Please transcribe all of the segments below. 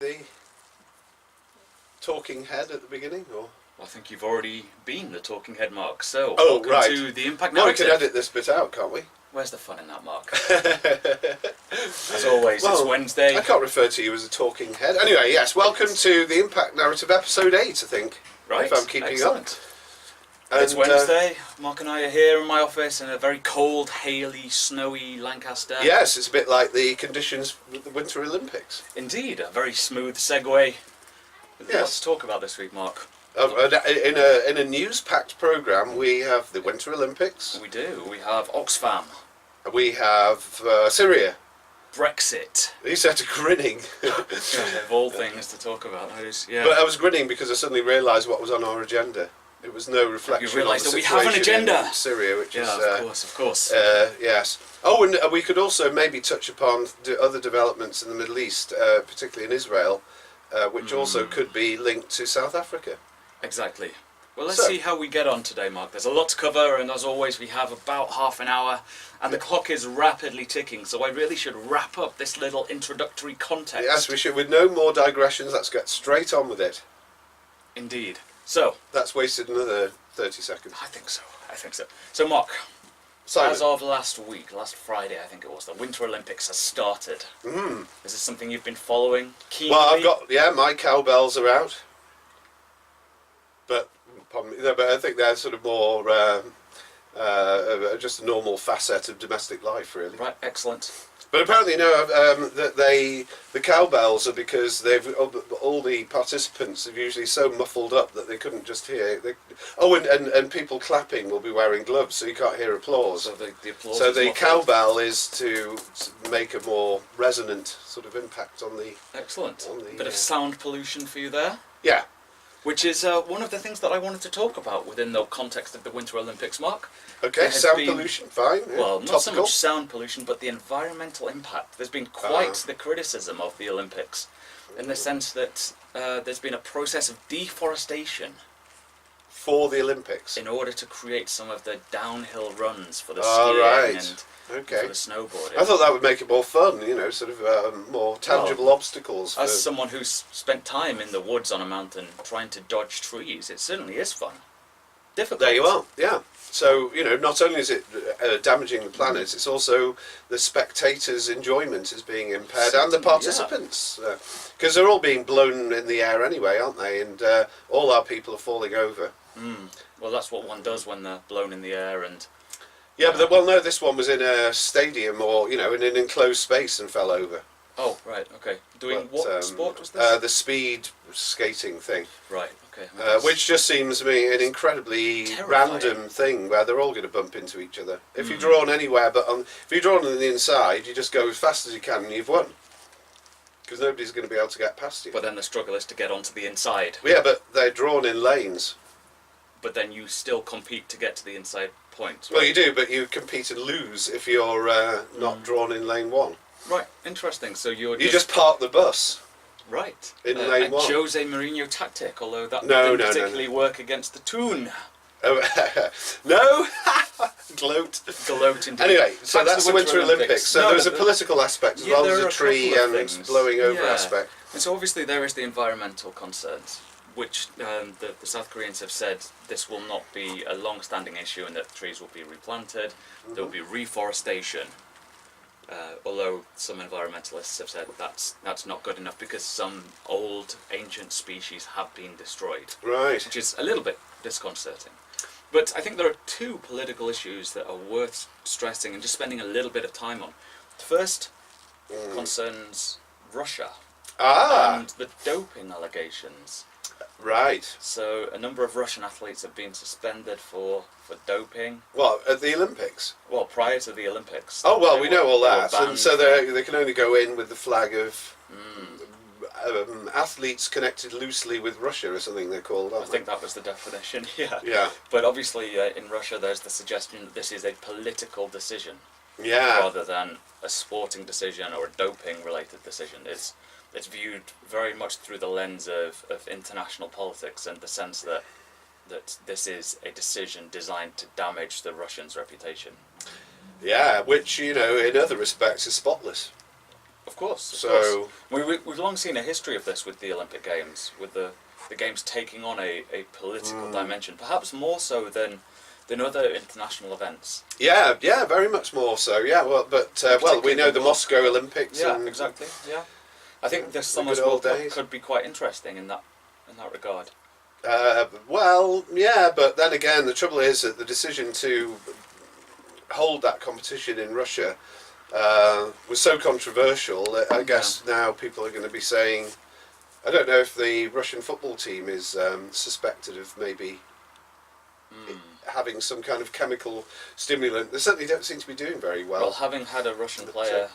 The talking head at the beginning, or? I think you've already been the talking head, Mark. So, welcome right. To the Impact Narrative. Well, we can edit this bit out, can't we? Where's the fun in that, Mark? As always, it's Wednesday. I can't refer to you as a talking head. Anyway, yes, welcome to the Impact Narrative, episode 8, I think. Right, if I'm keeping up. It's Wednesday. Mark and I are here in my office in a very cold, haily, snowy Lancaster. Yes, it's a bit like the conditions with the Winter Olympics. Indeed, a very smooth segue. Yes. Lots to talk about this week, Mark. In a news-packed programme, we have the Winter Olympics. We do. We have Oxfam. We have Syria. Brexit. You started grinning. Of all things to talk about. Yeah. But I was grinning because I suddenly realised what was on our agenda. It was no reflection. You realised on the that we have an agenda. In Syria, which is of course. Yes. Oh, and we could also maybe touch upon other developments in the Middle East, particularly in Israel, which also could be linked to South Africa. Exactly. Well, let's see how we get on today, Mark. There's a lot to cover, and as always, we have about half an hour, and the clock is rapidly ticking, so I really should wrap up this little introductory context. Yes, we should. With no more digressions, let's get straight on with it. Indeed. So. That's wasted another 30 seconds. I think so. So, Mark, Simon. As of last Friday, I think it was, the Winter Olympics has started. Is this something you've been following keenly? Well, my cowbells are out. But I think they're sort of more just a normal facet of domestic life, really. Right, excellent. But apparently, that the cowbells are because all the participants are usually so muffled up that they couldn't just hear. And people clapping will be wearing gloves, so you can't hear applause. So the applause. So the cowbell is to make a more resonant sort of impact on the. Excellent. Bit of sound pollution for you there. Yeah. Which is one of the things that I wanted to talk about within the context of the Winter Olympics, Mark. Okay, sound pollution, fine. Yeah, well, not topical. so much sound pollution, but the environmental impact. There's been quite the criticism of the Olympics, in the sense that there's been a process of deforestation. For the Olympics? In order to create some of the downhill runs for the skiing and for the snowboarding. I thought that would make it more fun, sort of more tangible obstacles. As someone who's spent time in the woods on a mountain trying to dodge trees, it certainly is fun. Difficult. There you are, yeah. So, not only is it damaging the planet, it's also the spectators' enjoyment is being impaired, and the participants. Because they're all being blown in the air anyway, aren't they? And all our people are falling over. Well, that's what one does when they're blown in the air and... Yeah, but this one was in a stadium or, in an enclosed space and fell over. Oh, right, okay. What sport was this? The speed skating thing. Right, okay. Which just seems to me an incredibly random thing where they're all going to bump into each other. If you're drawn anywhere, if you're drawn on the inside, you just go as fast as you can and you've won. Because nobody's going to be able to get past you. But then the struggle is to get onto the inside. Yeah, but they're drawn in lanes. But then you still compete to get to the inside point. Right? Well, you do, but you compete and lose if you're not drawn in lane 1. Right, interesting. So you just park the bus. Right. In lane 1. Jose Mourinho tactic, although that didn't particularly work against the Toon. No! Gloat indeed. Anyway, so that's the Winter Olympics. So there's a political aspect as well as a tree and blowing over aspect. And so obviously there is the environmental concerns, which the South Koreans have said this will not be a long-standing issue and that trees will be replanted, there will be reforestation. Although some environmentalists have said that's not good enough because some old, ancient species have been destroyed. Right. Which is a little bit disconcerting. But I think there are two political issues that are worth stressing and just spending a little bit of time on. The first concerns Russia and the doping allegations. Right. So a number of Russian athletes have been suspended for doping. What, at the Olympics? Well, prior to the Olympics. Oh, well, we know all that. And so they can only go in with the flag of athletes connected loosely with Russia or something they're called, aren't they? I think that was the definition, yeah. Yeah. But obviously in Russia there's the suggestion that this is a political decision. Yeah. Rather than a sporting decision or a doping-related decision. It's viewed very much through the lens of international politics and the sense that this is a decision designed to damage the Russians' reputation. Yeah, which, in other respects is spotless. Of course. So we've long seen a history of this with the Olympic Games, with the games taking on a political dimension, perhaps more so than other international events. Yeah, very much more so. Yeah, well, but we know the Moscow Olympics. Yeah, and exactly. Yeah, I think this the summer's good old World Cup days. could be quite interesting in that regard. Well, yeah, but then again, the trouble is that the decision to hold that competition in Russia was so controversial that I guess now people are going to be saying, I don't know if the Russian football team is suspected of maybe having some kind of chemical stimulant. They certainly don't seem to be doing very well. Well, having had a Russian player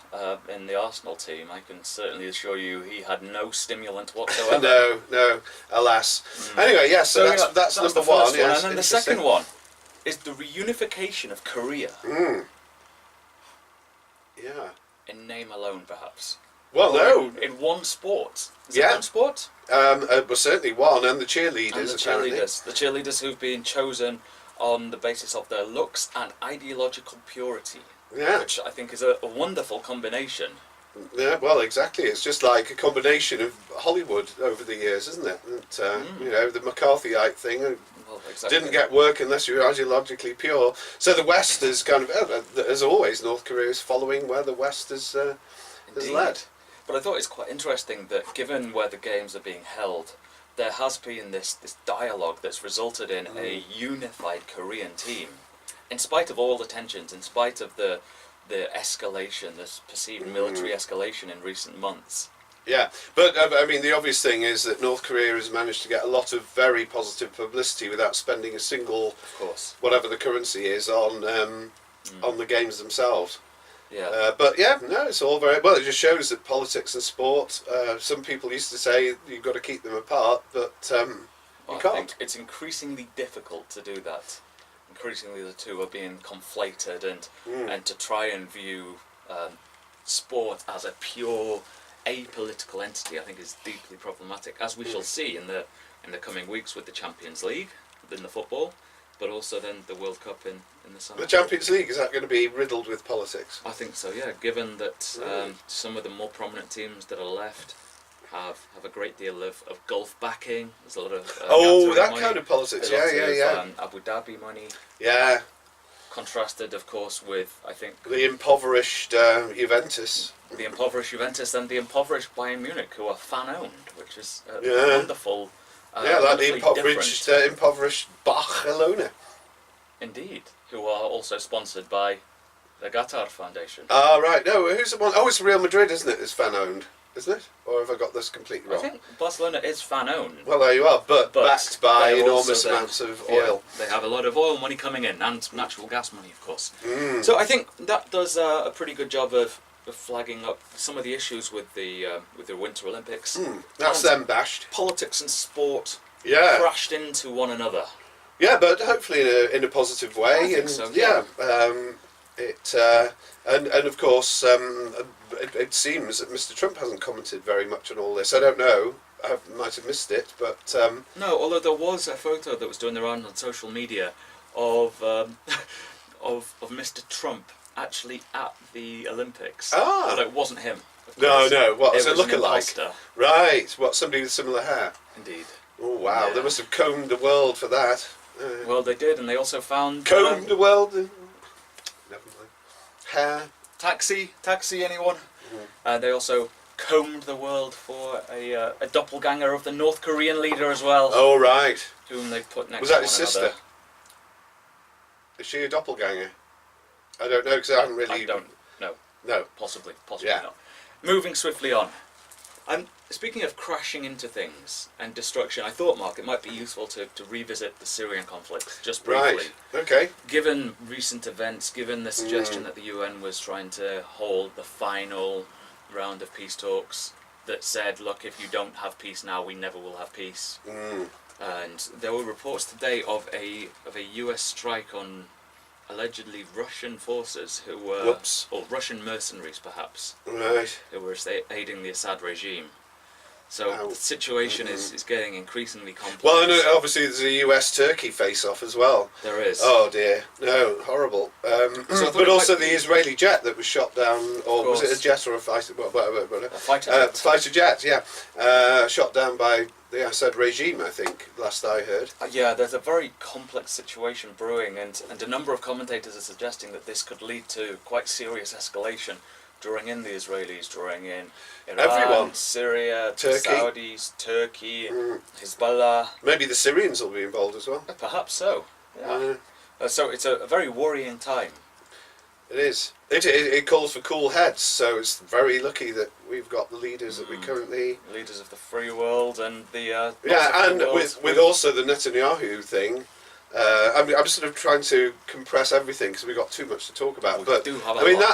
in the Arsenal team, I can certainly assure you he had no stimulant whatsoever. No, alas. Anyway, yes, so that's number the one. First Yes, and then the second one is the reunification of Korea. Yeah. In name alone, perhaps. Well, no. In one sport. Is Yeah. it one sport? Well, certainly one, and the cheerleaders, And the apparently. cheerleaders who've been chosen on the basis of their looks and ideological purity. Yeah. Which I think is a wonderful combination. Yeah, well, exactly. It's just like a combination of Hollywood over the years, isn't it? And, you know, the McCarthyite thing Well, exactly. didn't get work unless you're ideologically pure. So the West is kind of, as always, North Korea is following where the West has led. But I thought it's quite interesting that given where the games are being held, there has been this dialogue that's resulted in a unified Korean team. In spite of all the tensions, in spite of the escalation, this perceived military escalation in recent months. Yeah, but I mean, the obvious thing is that North Korea has managed to get a lot of very positive publicity without spending a single, Of course. whatever the currency is, on the games themselves. Yeah. But yeah, no, it's all very well. It just shows that politics and sport. Some people used to say you've got to keep them apart, but you I can't. think it's increasingly difficult to do that. Increasingly, the two are being conflated, and to try and view sport as a pure apolitical entity, I think, is deeply problematic, as we shall see in the coming weeks with the Champions League in the football, but also then the World Cup in the summer. The Champions League, is that going to be riddled with politics? I think so, yeah. Given that some of the more prominent teams that are left have a great deal of Gulf backing. There's a lot of that money. kind of politics. There's Yeah, lots of, Abu Dhabi money. Yeah, Contrasted, of course, with I think the impoverished Juventus. the impoverished Juventus and the impoverished Bayern Munich, who are fan-owned, which is Yeah. wonderful. Yeah, like the wonderfully impoverished Barcelona. Indeed, who are also sponsored by the Qatar Foundation. Ah, right. No, who's the one? Oh, it's Real Madrid, isn't it? It's fan owned, isn't it? Or have I got this completely I wrong? think Barcelona is fan-owned. Well, there you are, but backed by they enormous also then- amounts of oil. Yeah, they have a lot of oil money coming in, and natural gas money, of course. So I think that does a pretty good job of flagging up some of the issues with the Winter Olympics. That's And them bashed. Politics and sport Yeah. crashed into one another. Yeah, but hopefully in a positive way. I think and so, yeah, and of course it seems that Mr. Trump hasn't commented very much on all this. I don't know. I might have missed it, but No, although there was a photo that was doing the round on social media of Mr. Trump actually at the Olympics. Ah. But it wasn't him. of no, course. no. What It was it was look an alike? imposter. Right. What, somebody with similar hair? Indeed. Oh wow! Yeah. They must have combed the world for that. Well, they did, and they also found Combed the world. Never mind. Hair. Taxi, anyone? They also combed the world for a doppelganger of the North Korean leader as well, Oh right. whom they put next Was to that one his sister? another. Is she a doppelganger? I don't know because I haven't really. I don't know. No. Possibly Yeah. not. Moving swiftly on. Speaking of crashing into things and destruction, I thought, Mark, it might be useful to revisit the Syrian conflict just briefly. Right. Okay. Given recent events, given the suggestion that the UN was trying to hold the final round of peace talks that said, look, if you don't have peace now, we never will have peace. And there were reports today of a US strike on allegedly Russian forces who were, Whoops. or Russian mercenaries perhaps, Right. who were aiding the Assad regime. So Wow. the situation is getting increasingly complex. Well, and obviously there's a US-Turkey face-off as well. There is. Oh dear, no, horrible. So But also the Israeli jet that was shot down, or was it a course. jet or a fighter? A fighter jet. Fighter jet, yeah. Shot down by the Assad regime, I think, last I heard. Yeah, there's a very complex situation brewing, and a number of commentators are suggesting that this could lead to quite serious escalation, drawing in the Israelis, drawing in Iran, Everyone. Syria, Turkey. the Saudis, Turkey, Hezbollah. Maybe the Syrians will be involved as well. Perhaps so. Yeah. So it's a very worrying time. It is. It calls for cool heads, so it's very lucky that we've got the leaders that we currently... Leaders of the free world and the... Yeah, and with also the Netanyahu thing, I'm sort of trying to compress everything because we've got too much to talk about. But do have I mean, that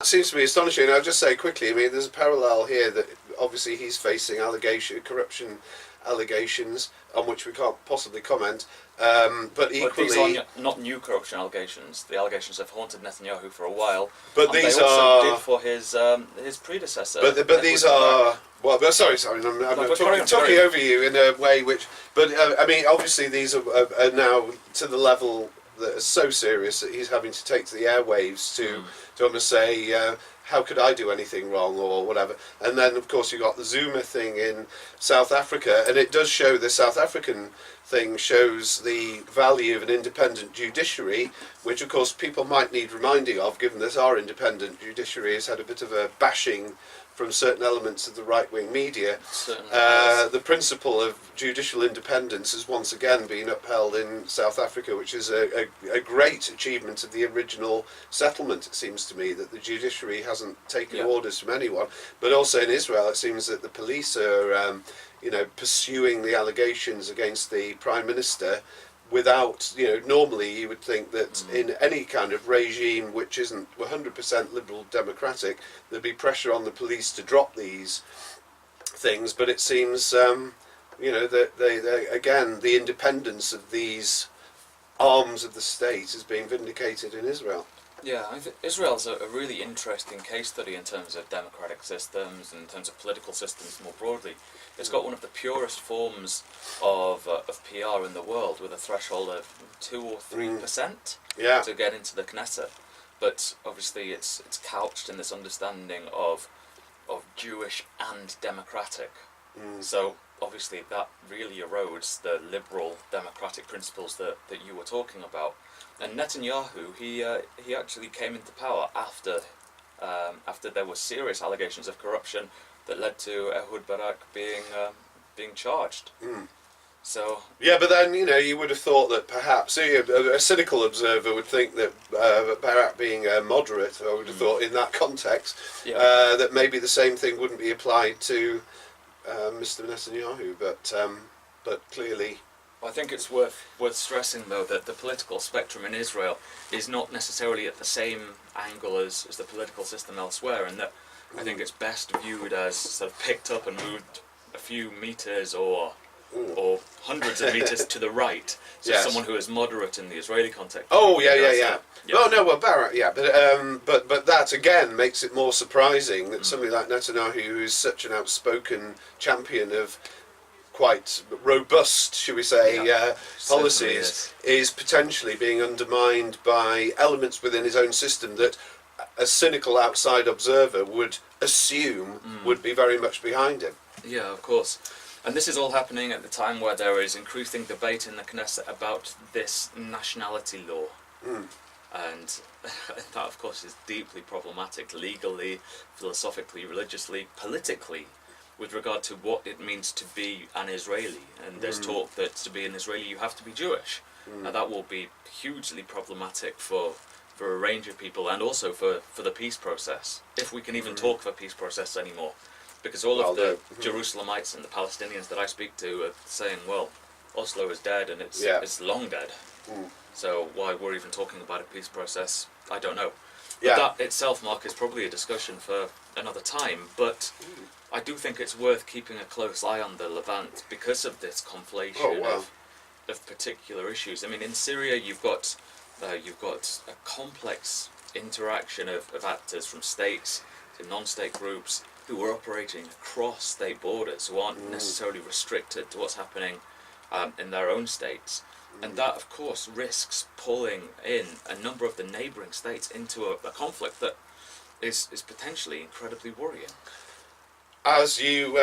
seems to be astonishing. I'll just say quickly, I mean, there's a parallel here that obviously he's facing corruption allegations on which we can't possibly comment. But equally... these are not new corruption allegations. The allegations have haunted Netanyahu for a while. But and these they also are... did for his predecessor. But these are... Well, sorry, I'm talking over you in a way which... But, I mean, obviously these are now to the level that are so serious that he's having to take to the airwaves to almost say, how could I do anything wrong or whatever. And then, of course, you've got the Zuma thing in South Africa, and it does show the South African thing shows the value of an independent judiciary, which, of course, people might need reminding of, given that our independent judiciary has had a bit of a bashing from certain elements of the right-wing media. The principle of judicial independence has once again been upheld in South Africa, which is a great achievement of the original settlement, it seems to me, that the judiciary hasn't taken orders from anyone. But also in Israel, it seems that the police are pursuing the allegations against the Prime Minister without, normally you would think that in any kind of regime which isn't 100% liberal democratic, there'd be pressure on the police to drop these things, but it seems, that they again, the independence of these arms of the state is being vindicated in Israel. Yeah, I think Israel's a really interesting case study in terms of democratic systems and in terms of political systems more broadly. It's got one of the purest forms of PR in the world, with a threshold of 2 or 3% to get into the Knesset. But obviously it's couched in this understanding of Jewish and democratic. So obviously that really erodes the liberal democratic principles that you were talking about. And Netanyahu, he actually came into power after there were serious allegations of corruption that led to Ehud Barak being charged. So yeah, but then you would have thought that perhaps a cynical observer would think that Barak being a moderate, I would have thought in that context that maybe the same thing wouldn't be applied to Mr. Netanyahu, but clearly. I think it's worth stressing, though, that the political spectrum in Israel is not necessarily at the same angle as the political system elsewhere, and that I think it's best viewed as sort of picked up and moved a few meters or hundreds of meters to the right. So someone who is moderate in the Israeli context. Oh yeah. Oh no, well Barak, but that again makes it more surprising that somebody like Netanyahu, who is such an outspoken champion of quite robust, shall we say, policies, is potentially being undermined by elements within his own system that a cynical outside observer would assume would be very much behind him. Yeah, of course. And this is all happening at the time where there is increasing debate in the Knesset about this nationality law. And that, of course, is deeply problematic legally, philosophically, religiously, politically, with regard to what it means to be an Israeli. And there's talk that to be an Israeli you have to be Jewish. And that will be hugely problematic for a range of people, and also for the peace process, if we can even talk of a peace process anymore. Because all of the Jerusalemites and the Palestinians that I speak to are saying, well, Oslo is dead and it's long dead. So why we're even talking about a peace process, I don't know. But that itself, Mark, is probably a discussion for another time. But I do think it's worth keeping a close eye on the Levant because of this conflation of particular issues. I mean, in Syria, you've got a complex interaction of actors from states to non-state groups. who are operating across state borders, who aren't necessarily restricted to what's happening in their own states. And that, of course, risks pulling in a number of the neighbouring states into a conflict that is potentially incredibly worrying. As you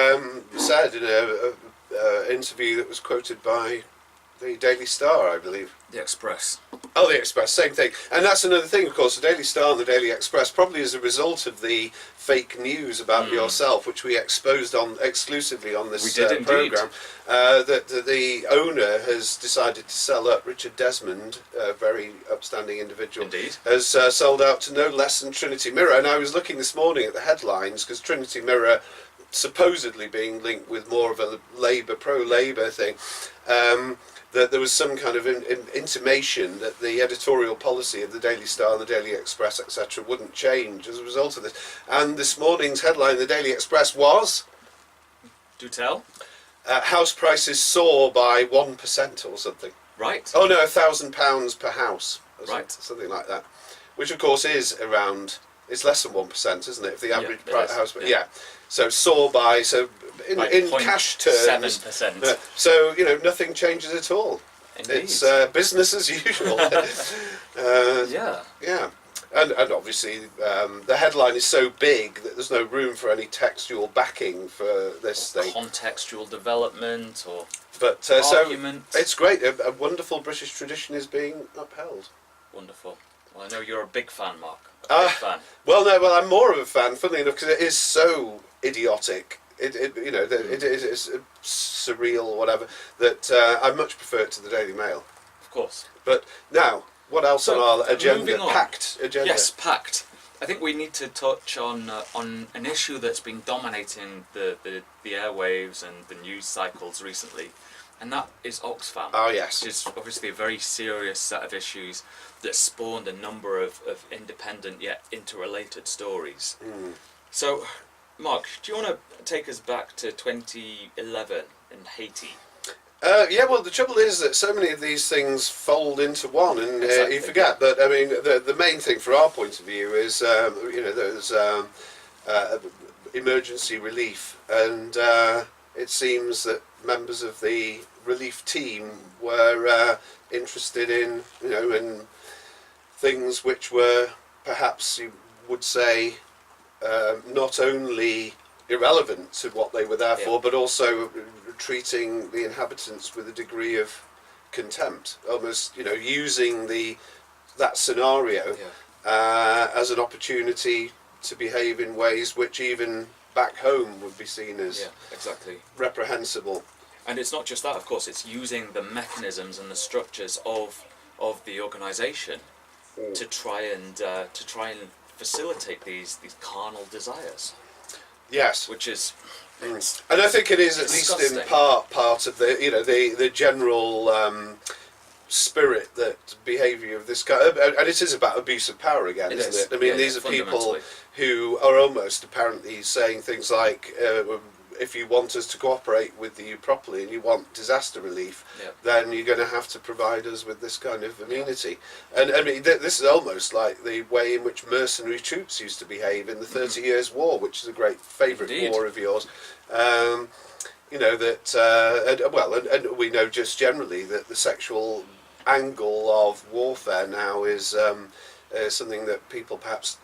said in an interview that was quoted by the Daily Star, I believe. The Express. Oh, the Express, same thing. And that's another thing, of course, the Daily Star and the Daily Express, probably as a result of the fake news about yourself, which we exposed exclusively on this programme, that the owner has decided to sell up. Richard Desmond, a very upstanding individual, Indeed. has sold out to no less than Trinity Mirror. And I was looking this morning at the headlines, because Trinity Mirror supposedly being linked with more of a pro-Labour thing, that there was some kind of intimation that the editorial policy of the Daily Star and the Daily Express, etc., wouldn't change as a result of this. And this morning's headline in the Daily Express was... Do tell. House prices soar by 1% or something. Right. Oh no, £1,000 per house. Right. Something like that. Which of course is around... It's less than 1%, isn't it? If the average house... Yeah. So soar by... So in cash terms... 7%. So, nothing changes at all. Indeed. It's business as usual. Yeah. Yeah. And obviously the headline is so big that there's no room for any textual backing for this thing. Contextual development or So argument. it's great. A wonderful British tradition is being upheld. Wonderful. Well, I know you're a big fan, Mark. A big fan. Well, I'm more of a fan, funnily enough, because it is so idiotic. It is surreal or whatever, that I much prefer it to the Daily Mail. Of course. But now, what else on our agenda? Packed agenda. Yes, packed. I think we need to touch on an issue that's been dominating the airwaves and the news cycles recently, and that is Oxfam. Oh yes. Which is obviously a very serious set of issues that spawned a number of independent yet interrelated stories. So, Mark, do you want to take us back to 2011 in Haiti? Yeah, well, the trouble is that so many of these things fold into one, and Exactly. you forget. But I mean, the main thing from our point of view is, there's emergency relief, and it seems that members of the relief team were interested in, in things which were perhaps you would say not only irrelevant to what they were there for, but also treating the inhabitants with a degree of contempt, almost using that scenario as an opportunity to behave in ways which even back home would be seen as reprehensible. And it's not just that, of course, it's using the mechanisms and the structures of the organisation to try and facilitate these carnal desires. Yes, which is, and I think it is at least in part of the general spirit, that behaviour of this kind, and it is about abuse of power again, isn't it? I mean, these are people who are almost apparently saying things like, if you want us to cooperate with you properly and you want disaster relief, then you're going to have to provide us with this kind of immunity. And I mean, this is almost like the way in which mercenary troops used to behave in the 30 Years' War, which is a great favourite war of yours. And we know just generally that the sexual angle of warfare now is something that people perhaps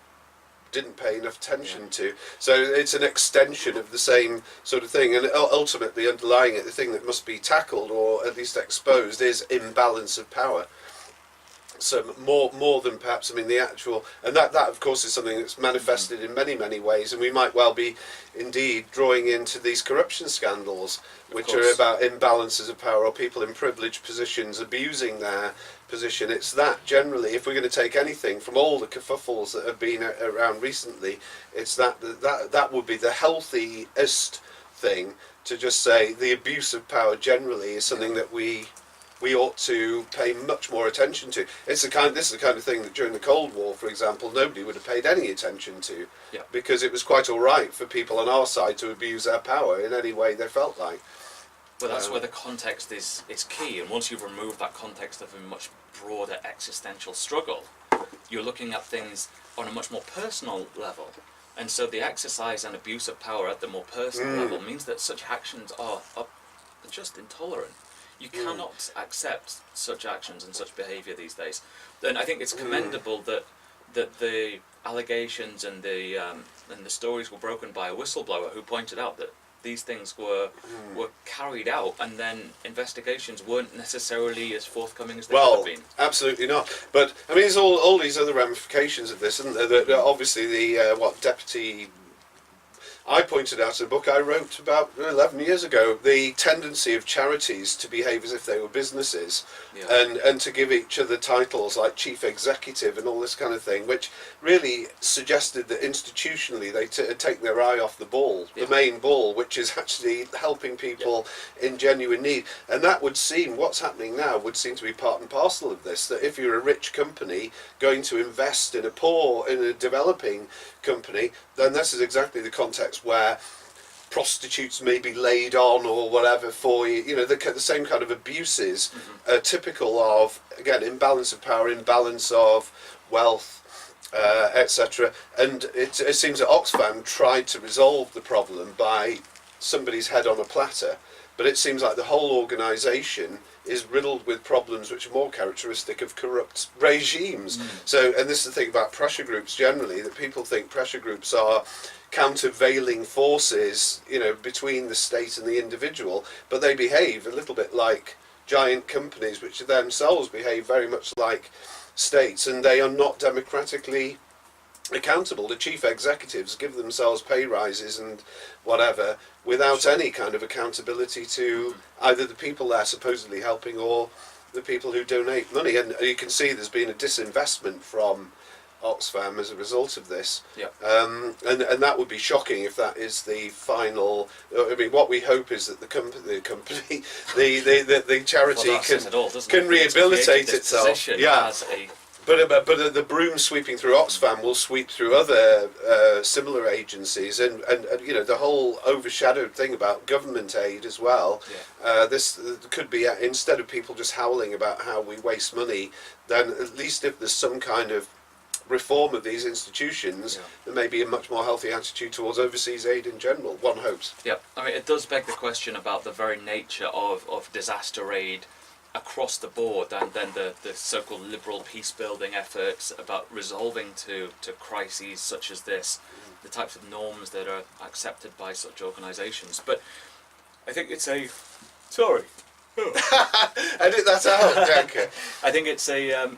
didn't pay enough attention to. So it's an extension of the same sort of thing, and ultimately underlying it, the thing that must be tackled or at least exposed is imbalance of power. So more than perhaps, I mean, the actual, and that of course is something that's manifested in many ways, and we might well be indeed drawing into these corruption scandals, which are about imbalances of power or people in privileged positions abusing their position. It's that generally, if we're going to take anything from all the kerfuffles that have been around recently, it's that would be the healthiest thing, to just say the abuse of power generally is something that we ought to pay much more attention to. This is the kind of thing that during the Cold War, for example, nobody would have paid any attention to, because it was quite all right for people on our side to abuse their power in any way they felt like. Well, that's where the context is key, and once you've removed that context of a much broader existential struggle, you're looking at things on a much more personal level. And so the exercise and abuse of power at the more personal level means that such actions are just intolerant. You cannot accept such actions and such behaviour these days. And I think it's commendable that the allegations and the stories were broken by a whistleblower who pointed out that these things were carried out, and then investigations weren't necessarily as forthcoming as they could have been. Absolutely not. But I mean, there's all these other ramifications of this, and obviously the deputy. I pointed out in a book I wrote about 11 years ago the tendency of charities to behave as if they were businesses, and to give each other titles like chief executive and all this kind of thing, which really suggested that institutionally they had taken their eye off the ball, the main ball, which is actually helping people in genuine need. And that would seem, what's happening now would seem to be part and parcel of this, that if you're a rich company going to invest in a developing company, then this is exactly the context where prostitutes may be laid on or whatever for the same kind of abuses are typical of, again, imbalance of power, imbalance of wealth, etc. And it seems that Oxfam tried to resolve the problem by somebody's head on a platter, but it seems like the whole organisation is riddled with problems which are more characteristic of corrupt regimes. So, and this is the thing about pressure groups generally, that people think pressure groups are countervailing forces, between the state and the individual, but they behave a little bit like giant companies, which themselves behave very much like states, and they are not democratically accountable. The chief executives give themselves pay rises and whatever without any kind of accountability to either the people they're supposedly helping or the people who donate money. And you can see there's been a disinvestment from Oxfam as a result of this. And that would be shocking if that is the final. I mean, what we hope is that the charity can rehabilitate itself. But the broom sweeping through Oxfam will sweep through other similar agencies, and the whole overshadowed thing about government aid as well. This could be, instead of people just howling about how we waste money, then at least if there's some kind of reform of these institutions, there may be a much more healthy attitude towards overseas aid in general, one hopes. I mean, it does beg the question about the very nature of disaster aid across the board, and then the so-called liberal peace-building efforts about resolving to crises such as this, the types of norms that are accepted by such organisations. But I think it's a... Sorry. Edit that out, Janker. I think it's a...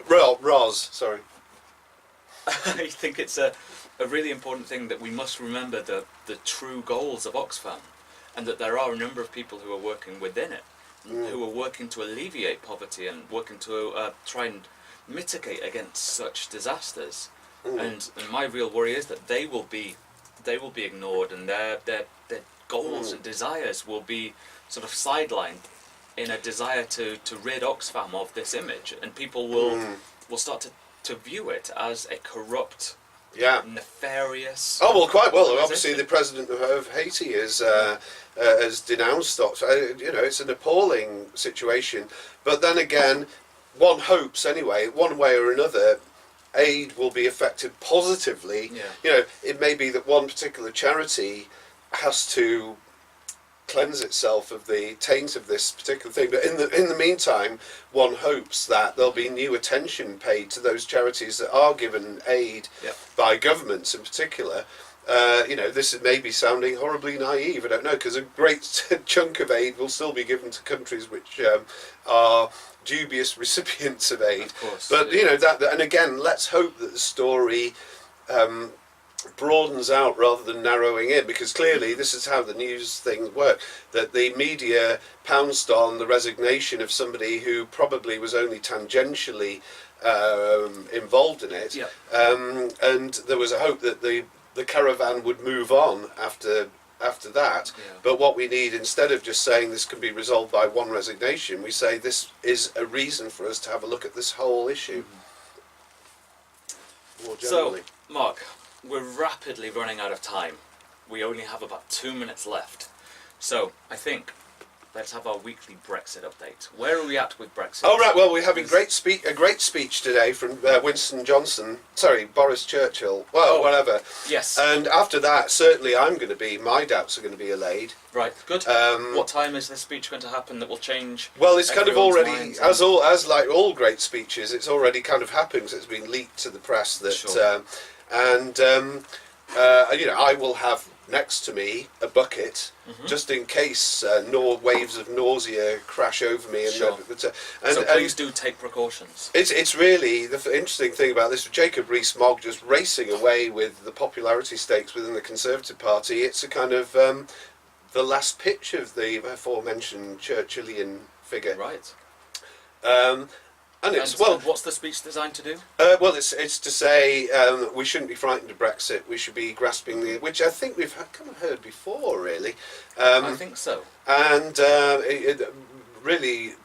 sorry. I think it's a really important thing that we must remember the true goals of Oxfam, and that there are a number of people who are working within it, who are working to alleviate poverty and working to try and mitigate against such disasters. And my real worry is that they will be ignored, and their goals and desires will be sort of sidelined in a desire to rid Oxfam of this image, and people will start to view it as a corrupt, nefarious... Oh, well, quite well. Obviously, the president of Haiti has denounced Oxfam. It's an appalling situation. But then again, one hopes, anyway, one way or another, aid will be affected positively. It may be that one particular charity has to cleanse itself of the taint of this particular thing, but in the meantime, one hopes that there'll be new attention paid to those charities that are given aid by governments in particular. This is maybe sounding horribly naive, I don't know, because a great chunk of aid will still be given to countries which are dubious recipients of aid. Of course, but and again, let's hope that the story broadens out rather than narrowing in, because clearly this is how the news things work, that the media pounced on the resignation of somebody who probably was only tangentially involved in it, and there was a hope that the caravan would move on after that. But what we need, instead of just saying this can be resolved by one resignation, we say this is a reason for us to have a look at this whole issue more generally. So, Mark, we're rapidly running out of time. We only have about 2 minutes left. So, I think let's have our weekly Brexit update. Where are we at with Brexit? Oh right, well we're having a great speech today from Boris Churchill. Well, whatever. Yes. And after that, certainly my doubts are going to be allayed. Right. Good. What time is this speech going to happen that will change? Well, it's kind of already, minds as like all great speeches, it's already kind of happened. 'Cause it's been leaked to the press that, Sure. I will have next to me a bucket, just in case waves of nausea crash over me. And, Sure. So please do take precautions. It's really the interesting thing about this. Jacob Rees-Mogg just racing away with the popularity stakes within the Conservative Party. It's a kind of the last pitch of the aforementioned Churchillian figure. Right. And what's the speech designed to do? It's to say we shouldn't be frightened of Brexit. We should be grasping which I think we've kind of heard before, really. I think so. And really,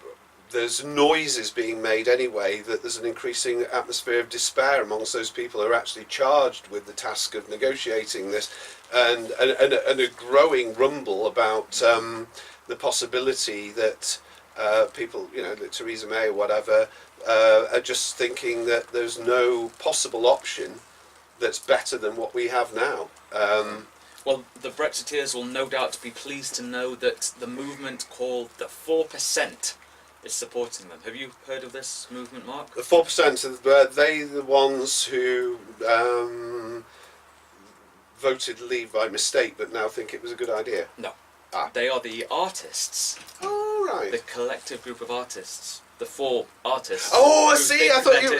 there's noises being made anyway that there's an increasing atmosphere of despair amongst those people who are actually charged with the task of negotiating this, and a growing rumble about the possibility that people, like Theresa May or whatever, are just thinking that there's no possible option that's better than what we have now. Well, the Brexiteers will no doubt be pleased to know that the movement called the 4% is supporting them. Have you heard of this movement, Mark? The 4%, they the ones who voted leave by mistake but now think it was a good idea? No. They are the artists. Oh, right. The collective group of artists. The 4 artists. Oh, I see. I thought you...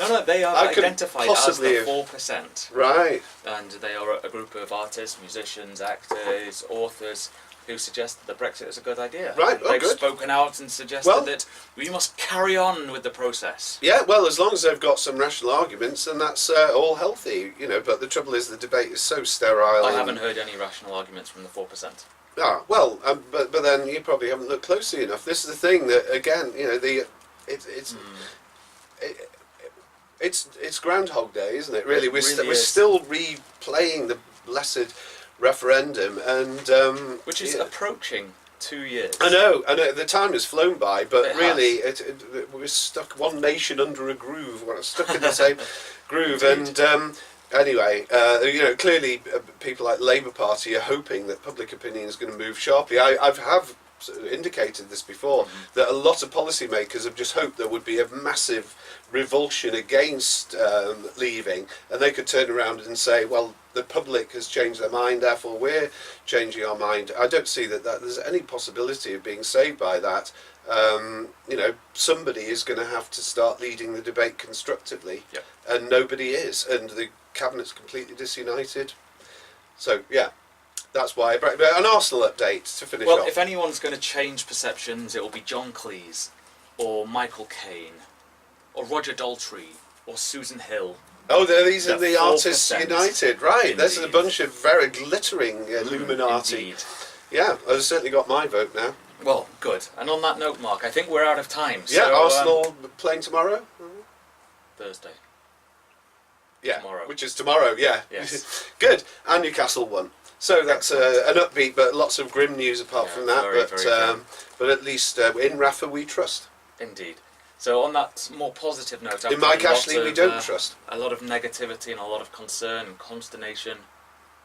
No, they are identified as the 4%. Right. And they are a group of artists, musicians, actors, authors who suggest that Brexit is a good idea. Right, They've good. spoken out and suggested that we must carry on with the process. Yeah, well, as long as they've got some rational arguments, then that's all healthy, but the trouble is the debate is so sterile. I haven't heard any rational arguments from the 4%. Ah, well, but then you probably haven't looked closely enough. This is the thing that, again, it's Groundhog Day, isn't it? Really, we're still replaying the blessed referendum, and which is approaching 2 years. I know, the time has flown by, but really, we're stuck one nation under a groove. We're stuck in the same groove, Indeed. and. Anyway, clearly people like Labour Party are hoping that public opinion is going to move sharply. I have indicated this before, that a lot of policymakers have just hoped there would be a massive revulsion against leaving, and they could turn around and say, well, the public has changed their mind, therefore we're changing our mind. I don't see that there's any possibility of being saved by that. Somebody is going to have to start leading the debate constructively, and nobody is, and the Cabinet's completely disunited. So, yeah, that's why. An Arsenal update to finish off. Well, if anyone's going to change perceptions, it will be John Cleese, or Michael Caine, or Roger Daltrey, or Susan Hill. Oh, these are the 4%. Artists United, right. Indeed. There's a bunch of very glittering Illuminati. Indeed. Yeah, I've certainly got my vote now. Well, good. And on that note, Mark, I think we're out of time. Yeah, so, Arsenal playing tomorrow? Thursday. Yeah, Tomorrow. which is tomorrow, yeah. Yes. Good, and Newcastle won. So that's an upbeat, but lots of grim news apart from that. Very, very grim. But at least in Rafa we trust. Indeed. So on that more positive note, In Mike Ashley we don't trust. A lot of negativity and a lot of concern and consternation.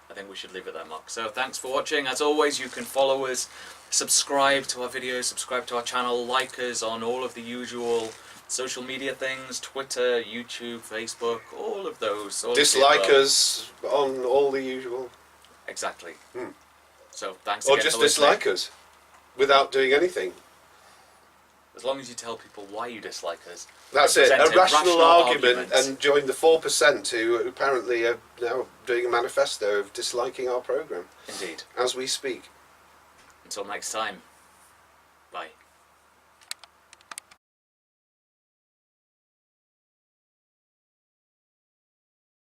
I think we should leave it there, Mark. So thanks for watching. As always, you can follow us, subscribe to our videos, subscribe to our channel, like us on all of the usual social media things, Twitter, YouTube, Facebook, all of those. Dislike us on all the usual. Exactly. So thanks or again just for listening. dislike us without doing anything. As long as you tell people why you dislike us. That's it, a Present rational argument, and join the 4% who apparently are now doing a manifesto of disliking our programme. Indeed. As we speak. Until next time. Bye.